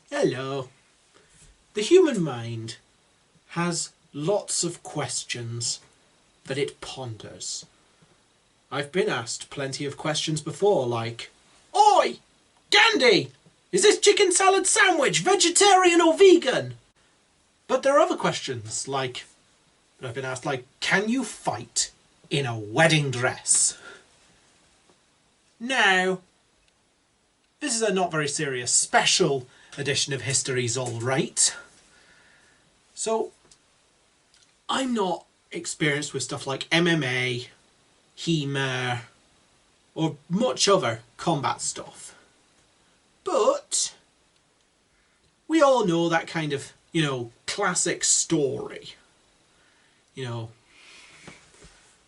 Hello. The human mind has lots of questions that it ponders. I've been asked plenty of questions before, like, Oi! Gandhi! Is this chicken salad sandwich vegetarian or vegan? But there are other questions, like, that I've been asked, like, can you fight in a wedding dress? No. This is a not very serious special edition of History's All Right. So, I'm not experienced with stuff like MMA, HEMA, or much other combat stuff. But we all know that kind of, classic story.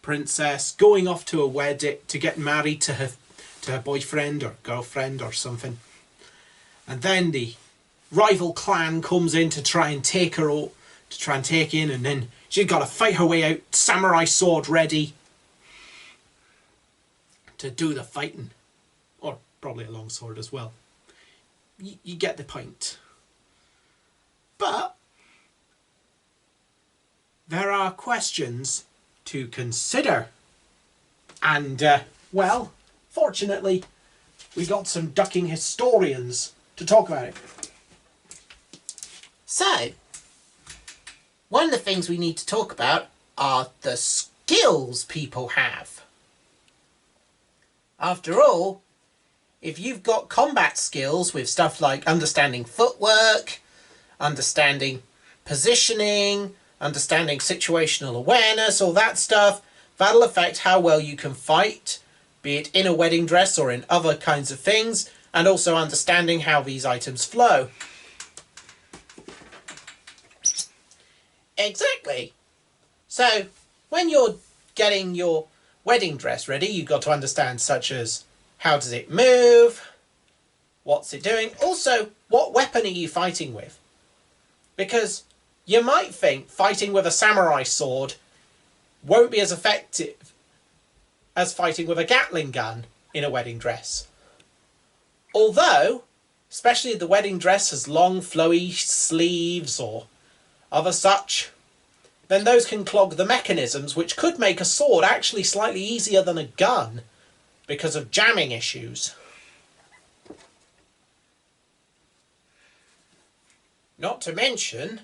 Princess going off to a wedding to get married to her boyfriend or girlfriend or something. And then the rival clan comes in to try and take her out, to try and take in, and then she's got to fight her way out, samurai sword ready to do the fighting. Or probably a long sword as well. You get the point. But there are questions to consider. And, fortunately, we got some ducking historians to talk about it. So, one of the things we need to talk about are the skills people have. After all, if you've got combat skills with stuff like understanding footwork, understanding positioning, understanding situational awareness, all that stuff, that'll affect how well you can fight, be it in a wedding dress or in other kinds of things, and also understanding how these items flow. Exactly. So, when you're getting your wedding dress ready, you've got to understand such as how does it move, what's it doing, also what weapon are you fighting with? Because you might think fighting with a samurai sword won't be as effective as fighting with a Gatling gun in a wedding dress. Although, especially if the wedding dress has long flowy sleeves or other such, then those can clog the mechanisms, which could make a sword actually slightly easier than a gun because of jamming issues. Not to mention,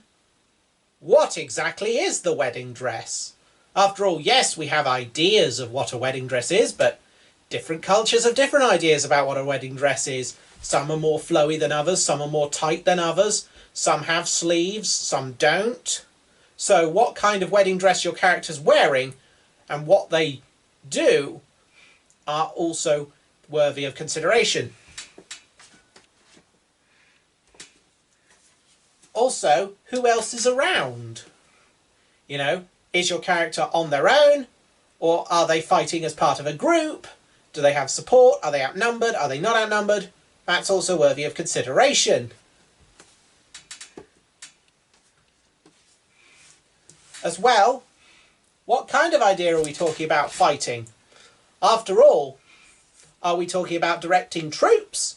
what exactly is the wedding dress? After all, yes, we have ideas of what a wedding dress is, but different cultures have different ideas about what a wedding dress is. Some are more flowy than others, some are more tight than others, some have sleeves, some don't. So what kind of wedding dress your character's wearing and what they do are also worthy of consideration. Also, who else is around? Is your character on their own? Or are they fighting as part of a group? Do they have support? Are they outnumbered? Are they not outnumbered? That's also worthy of consideration. As well, what kind of idea are we talking about fighting? After all, are we talking about directing troops?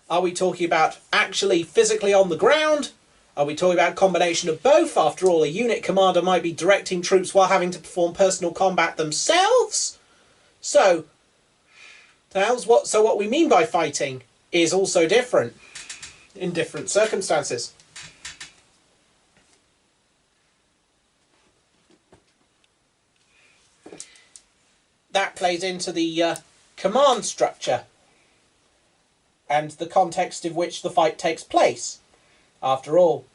Are we talking about actually physically on the ground? Are we talking about a combination of both? After all, a unit commander might be directing troops while having to perform personal combat themselves. So what we mean by fighting is also different in different circumstances. That plays into the command structure and the context in which the fight takes place. After all,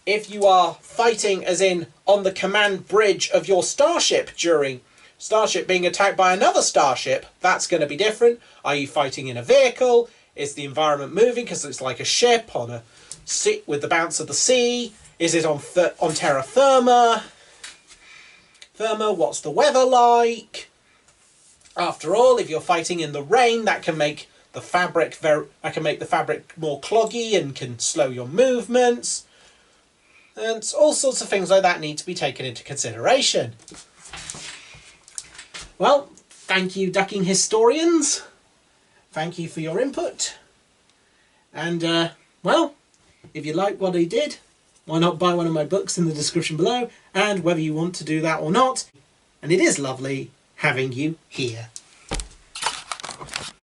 if you are fighting as in on the command bridge of your starship during starship being attacked by another starship, that's going to be different. Are you fighting in a vehicle? Is the environment moving because it's like a ship on a with the bounce of the sea? Is it on terra firma? What's the weather like? After all, if you're fighting in the rain, that can make the fabric more cloggy and can slow your movements. And all sorts of things like that need to be taken into consideration. Well, thank you, ducking historians. Thank you for your input. And, Well, if you like what he did, why not buy one of my books in the description below, and whether you want to do that or not. And it is lovely having you here.